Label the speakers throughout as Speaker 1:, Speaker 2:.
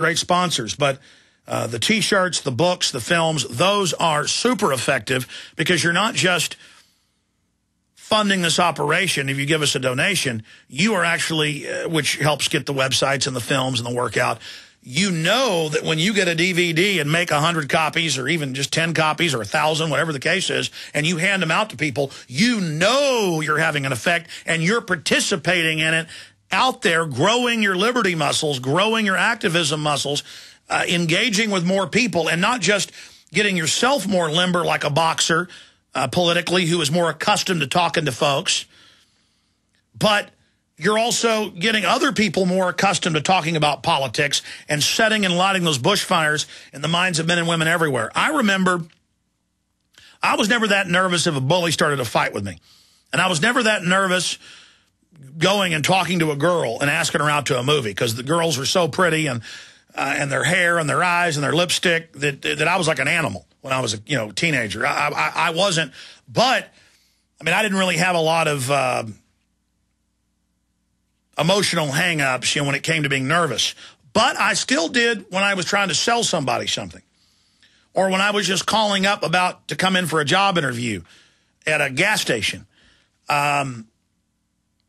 Speaker 1: great sponsors, but the T-shirts, the books, the films, those are super effective because you're not just funding this operation. If you give us a donation, you are actually, which helps get the websites and the films and the workout. You know that when you get a DVD and make 100 copies or even just 10 copies or 1,000, whatever the case is, and you hand them out to people, you know you're having an effect and you're participating in it out there, growing your liberty muscles, growing your activism muscles, engaging with more people, and not just getting yourself more limber like a boxer politically who is more accustomed to talking to folks, but you're also getting other people more accustomed to talking about politics and setting and lighting those bushfires in the minds of men and women everywhere. I remember I was never that nervous if a bully started a fight with me. And I was never that nervous going and talking to a girl and asking her out to a movie because the girls were so pretty and their hair and their eyes and their lipstick that I was like an animal when I was a teenager. I wasn't, but I mean, I didn't really have a lot of emotional hang-ups, when it came to being nervous. But I still did when I was trying to sell somebody something. Or when I was just calling up about to come in for a job interview at a gas station. And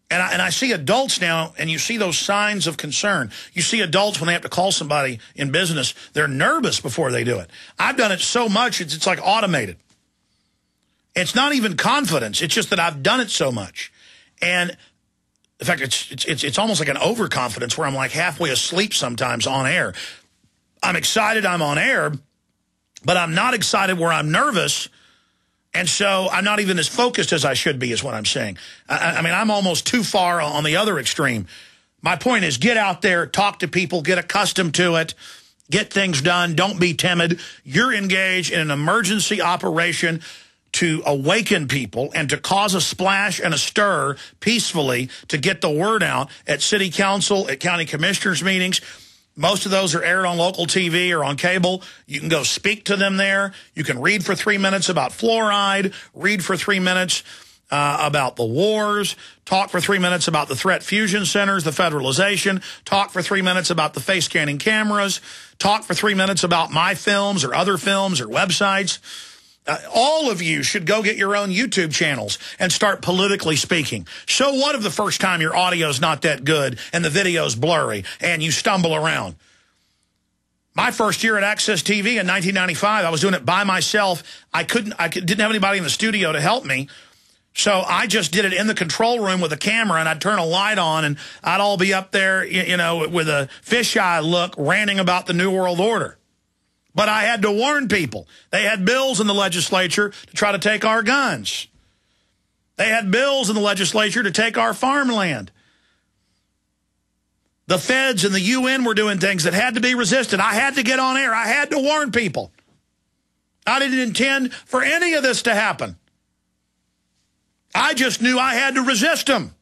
Speaker 1: I see adults now, and you see those signs of concern. You see adults when they have to call somebody in business, they're nervous before they do it. I've done it so much, it's like automated. It's not even confidence. It's just that I've done it so much. And in fact, it's almost like an overconfidence where I'm like halfway asleep sometimes on air. I'm excited I'm on air, but I'm not excited where I'm nervous, and so I'm not even as focused as I should be is what I'm saying. I mean, I'm almost too far on the other extreme. My point is get out there, talk to people, get accustomed to it, get things done, don't be timid. You're engaged in an emergency operation to awaken people and to cause a splash and a stir peacefully to get the word out at city council, at county commissioners meetings. Most of those are aired on local TV or on cable. You can go speak to them there. You can read for 3 minutes about fluoride, read for 3 minutes about the wars, talk for 3 minutes about the threat fusion centers, the federalization, talk for 3 minutes about the face scanning cameras, talk for 3 minutes about my films or other films or websites. All of you should go get your own YouTube channels and start politically speaking. So what if the first time your audio's not that good and the video's blurry and you stumble around? My first year at Access TV in 1995, I was doing it by myself. I didn't have anybody in the studio to help me. So I just did it in the control room with a camera, and I'd turn a light on, and I'd all be up there, with a fisheye look, ranting about the New World Order. But I had to warn people. They had bills in the legislature to try to take our guns. They had bills in the legislature to take our farmland. The feds and the UN were doing things that had to be resisted. I had to get on air. I had to warn people. I didn't intend for any of this to happen. I just knew I had to resist them.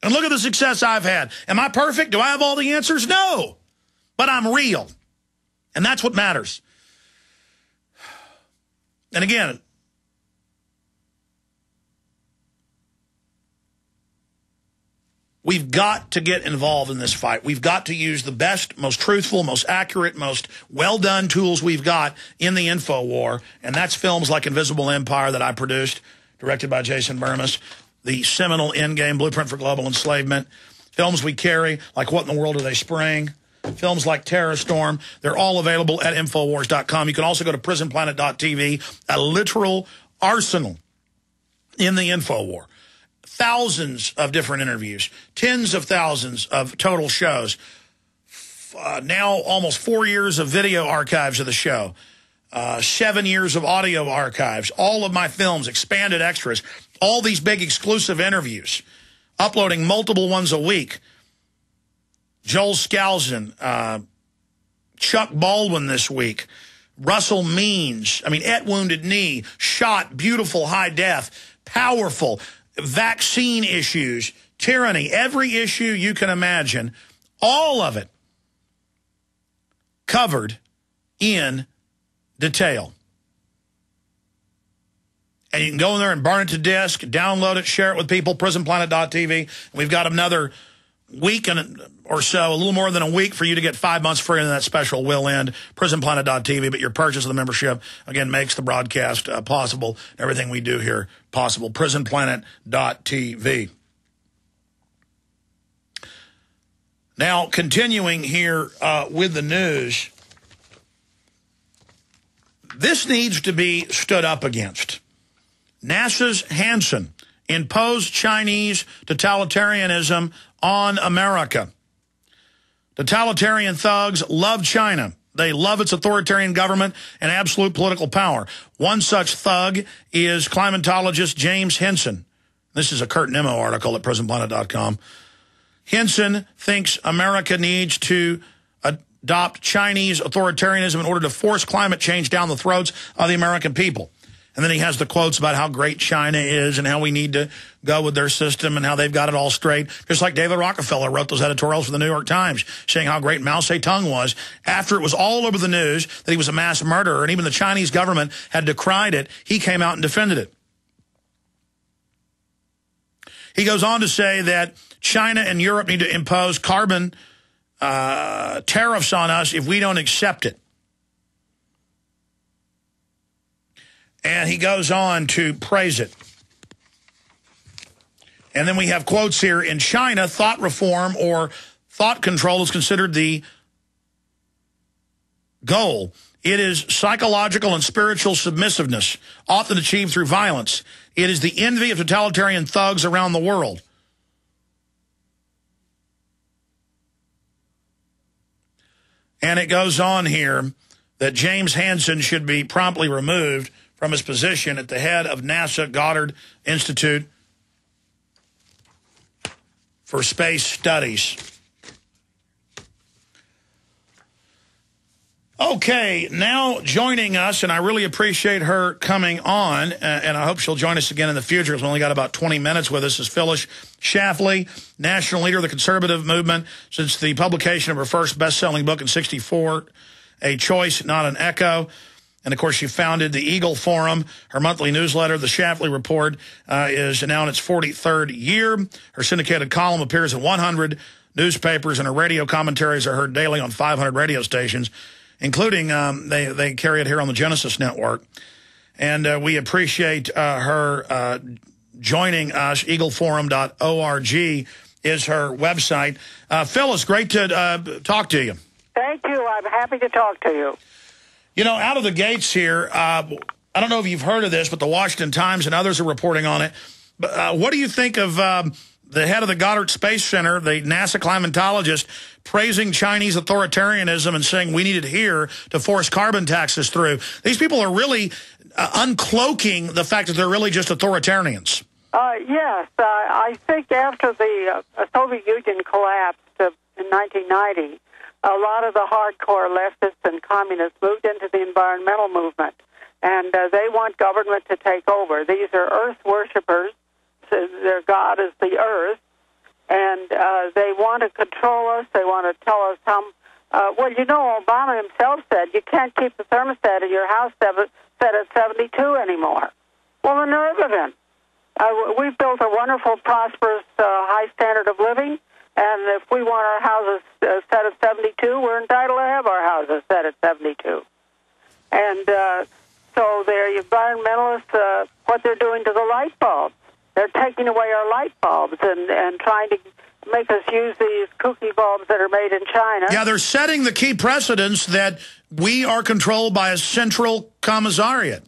Speaker 1: And look at the success I've had. Am I perfect? Do I have all the answers? No. But I'm real. And that's what matters. And again, we've got to get involved in this fight. We've got to use the best, most truthful, most accurate, most well-done tools we've got in the info war. And that's films like Invisible Empire that I produced, directed by Jason Burmis, the seminal Endgame Blueprint for Global Enslavement, films we carry like What in the World Are They Spraying? Films like Terror Storm. They're all available at Infowars.com. You can also go to PrisonPlanet.tv, a literal arsenal in the Infowar. Thousands of different interviews, tens of thousands of total shows. Now almost 4 years of video archives of the show. 7 years of audio archives. All of my films, expanded extras. All these big exclusive interviews. Uploading multiple ones a week. Joel Skousen, Chuck Baldwin this week, Russell Means, at Wounded Knee, shot, beautiful, high def, powerful, vaccine issues, tyranny, every issue you can imagine, all of it covered in detail. And you can go in there and burn it to disk, download it, share it with people, prisonplanet.tv. We've got another week and or so, a little more than a week for you to get 5 months free, and that special will end. PrisonPlanet.tv, but your purchase of the membership, again, makes the broadcast possible, everything we do here possible. PrisonPlanet.tv. Now, continuing here with the news, this needs to be stood up against. NASA's Hansen imposed Chinese totalitarianism on America. Totalitarian thugs love China. They love its authoritarian government and absolute political power. One such thug is climatologist James Hansen. This is a Kurt Nimmo article at PrisonPlanet.com. Hansen thinks America needs to adopt Chinese authoritarianism in order to force climate change down the throats of the American people. And then he has the quotes about how great China is and how we need to go with their system and how they've got it all straight. Just like David Rockefeller wrote those editorials for the New York Times saying how great Mao Zedong was after it was all over the news that he was a mass murderer, and even the Chinese government had decried it. He came out and defended it. He goes on to say that China and Europe need to impose carbon tariffs on us if we don't accept it. And he goes on to praise it. And then we have quotes here. In China, thought reform or thought control is considered the goal. It is psychological and spiritual submissiveness, often achieved through violence. It is the envy of totalitarian thugs around the world. And it goes on here that James Hansen should be promptly removed from his position at the head of NASA Goddard Institute for Space Studies. Okay, now joining us, and I really appreciate her coming on, and I hope she'll join us again in the future. We've only got about 20 minutes with us, is Phyllis Schlafly, national leader of the conservative movement since the publication of her first best-selling book in '64, A Choice, Not an Echo. And, of course, she founded the Eagle Forum. Her monthly newsletter, The Schlafly Report, is now in its 43rd year. Her syndicated column appears in 100 newspapers, and her radio commentaries are heard daily on 500 radio stations, including they carry it here on the Genesis Network. And we appreciate her joining us. EagleForum.org is her website. Phyllis, great to talk to you.
Speaker 2: Thank you. I'm happy to talk to you.
Speaker 1: You know, out of the gates here, I don't know if you've heard of this, but the Washington Times and others are reporting on it. But what do you think of the head of the Goddard Space Center, the NASA climatologist, praising Chinese authoritarianism and saying we need it here to force carbon taxes through? These people are really uncloaking the fact that they're really just authoritarians.
Speaker 2: Yes. I think after the Soviet Union collapsed in 1990, a lot of the hardcore leftists and communists moved into the environmental movement, and they want government to take over. These are earth worshippers. So their god is the earth, and they want to control us. They want to tell us how... well, you know, Obama himself said you can't keep the thermostat in your house set at 72 anymore. Well, the nerve of him. We've built a wonderful, prosperous, high standard of living, and if we want our houses set at 72, we're entitled to have our houses set at 72. And so they're environmentalists, what they're doing to the light bulbs. They're taking away our light bulbs and trying to make us use these kooky bulbs that are made in China.
Speaker 1: Yeah, they're setting the key precedents that we are controlled by a central commissariat.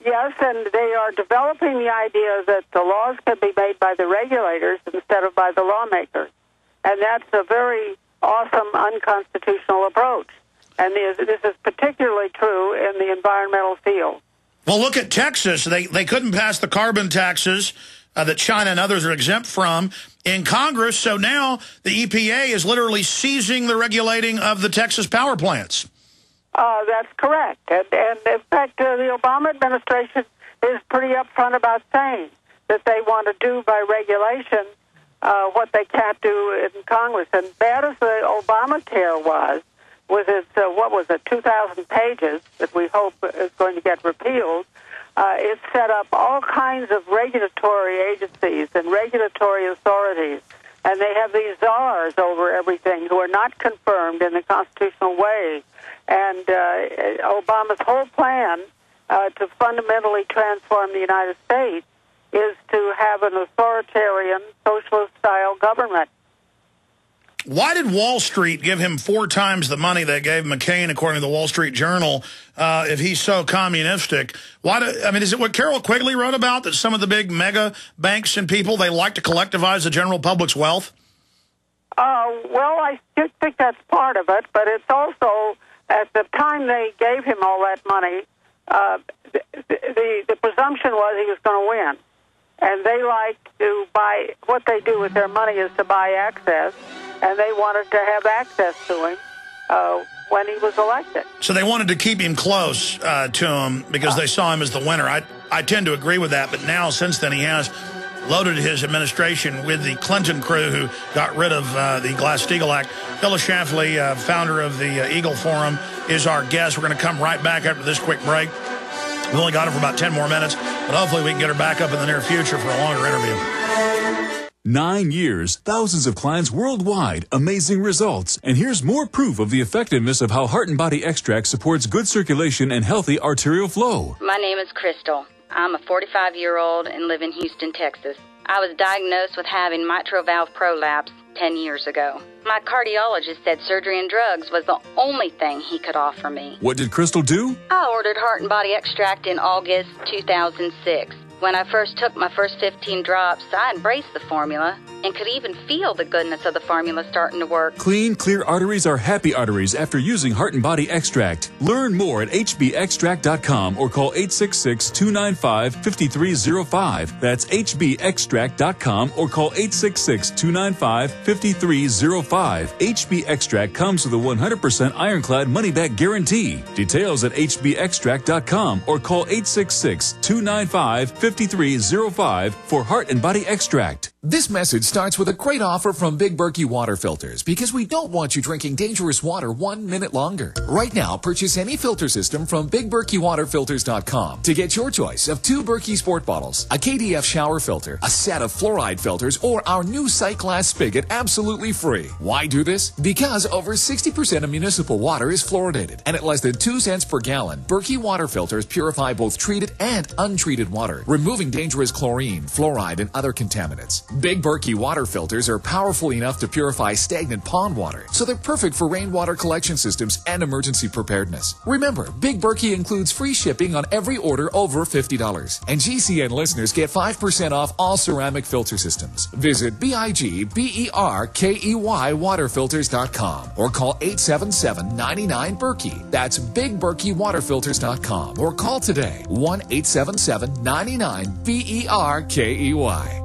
Speaker 2: Yes, and they are developing the idea that the laws can be made by the regulators instead of by the lawmakers. And that's a very awesome, unconstitutional approach. And this is particularly true in the environmental field.
Speaker 1: Well, look at Texas. They couldn't pass the carbon taxes that China and others are exempt from in Congress, so now the EPA is literally seizing the regulating of the Texas power plants.
Speaker 2: That's correct. And in fact, the Obama administration is pretty upfront about saying that they want to do by regulation what they can't do in Congress. And bad as the Obamacare was its, 2,000 pages that we hope is going to get repealed, it set up all kinds of regulatory agencies and regulatory authorities And they have these czars over everything who are not confirmed in the constitutional way. And Obama's whole plan to fundamentally transform the United States is to have an authoritarian, socialist-style government.
Speaker 1: Why did Wall Street give him 4 times the money they gave McCain, according to the Wall Street Journal, if he's so communistic? Is it what Carol Quigley wrote about, that some of the big mega banks and people, they like to collectivize the general public's wealth?
Speaker 2: Well, I do think that's part of it, but it's also, at the time they gave him all that money, the presumption was he was going to win. And they like to buy, what they do with their money is to buy access, and they wanted to have access to him when he was elected.
Speaker 1: So they wanted to keep him close to him because they saw him as the winner. I tend to agree with that, but now, since then, he has loaded his administration with the Clinton crew who got rid of the Glass-Steagall Act. Phyllis Schlafly, founder of the Eagle Forum, is our guest. We're going to come right back after this quick break. We've only got her for about 10 more minutes, but hopefully we can get her back up in the near future for a longer interview.
Speaker 3: 9 years, thousands of clients worldwide, amazing results. And here's more proof of the effectiveness of how Heart and Body Extract supports good circulation and healthy arterial flow.
Speaker 4: My name is Crystal. I'm a 45-year-old and live in Houston, Texas. I was diagnosed with having mitral valve prolapse 10 years ago. My cardiologist said surgery and drugs was the only thing he could offer me.
Speaker 3: What did Crystal do?
Speaker 4: I ordered Heart and Body Extract in August 2006. When I first took my first 15 drops, I embraced the formula and could even feel the goodness of the formula starting to work.
Speaker 3: Clean, clear arteries are happy arteries after using Heart and Body Extract. Learn more at hbextract.com or call 866-295-5305. That's hbextract.com or call 866-295-5305. HB Extract comes with a 100% ironclad money-back guarantee. Details at hbextract.com or call 866-295-5305 for Heart and Body Extract.
Speaker 5: This message starts with a great offer from Big Berkey Water Filters, because we don't want you drinking dangerous water 1 minute longer. Right now, purchase any filter system from BigBerkeyWaterFilters.com to get your choice of 2 Berkey Sport bottles, a KDF shower filter, a set of fluoride filters, or our new sight glass spigot absolutely free. Why do this? Because over 60% of municipal water is fluoridated, and at less than 2 cents per gallon, Berkey Water Filters purify both treated and untreated water, removing dangerous chlorine, fluoride, and other contaminants. Big Berkey water filters are powerful enough to purify stagnant pond water, so they're perfect for rainwater collection systems and emergency preparedness. Remember, Big Berkey includes free shipping on every order over $50, and GCN listeners get 5% off all ceramic filter systems. Visit BIGBERKEY waterfilters.com or call 877-99-BERKEY. That's BigBerkeyWaterFilters.com or call today 1-877-99-BERKEY.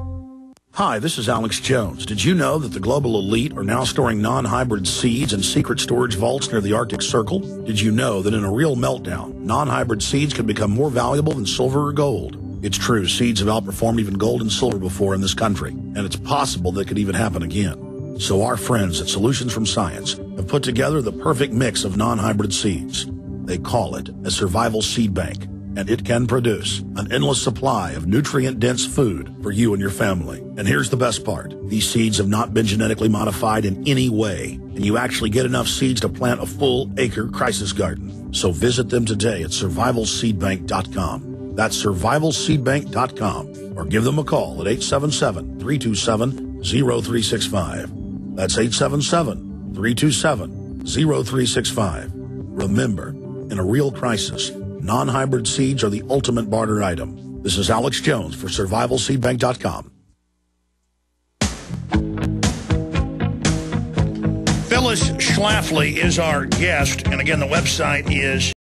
Speaker 1: Hi, this is Alex Jones. Did you know that the global elite are now storing non-hybrid seeds in secret storage vaults near the Arctic Circle? Did you know that in a real meltdown, non-hybrid seeds can become more valuable than silver or gold? It's true, seeds have outperformed even gold and silver before in this country, and it's possible that could even happen again. So our friends at Solutions from Science have put together the perfect mix of non-hybrid seeds. They call it a survival seed bank, and it can produce an endless supply of nutrient-dense food for you and your family. And here's the best part. These seeds have not been genetically modified in any way, and you actually get enough seeds to plant a full-acre crisis garden. So visit them today at survivalseedbank.com. That's survivalseedbank.com, or give them a call at 877-327-0365. That's 877-327-0365. Remember, in a real crisis, non-hybrid seeds are the ultimate barter item. This is Alex Jones for survivalseedbank.com. Phyllis Schlafly is our guest, and again, the website is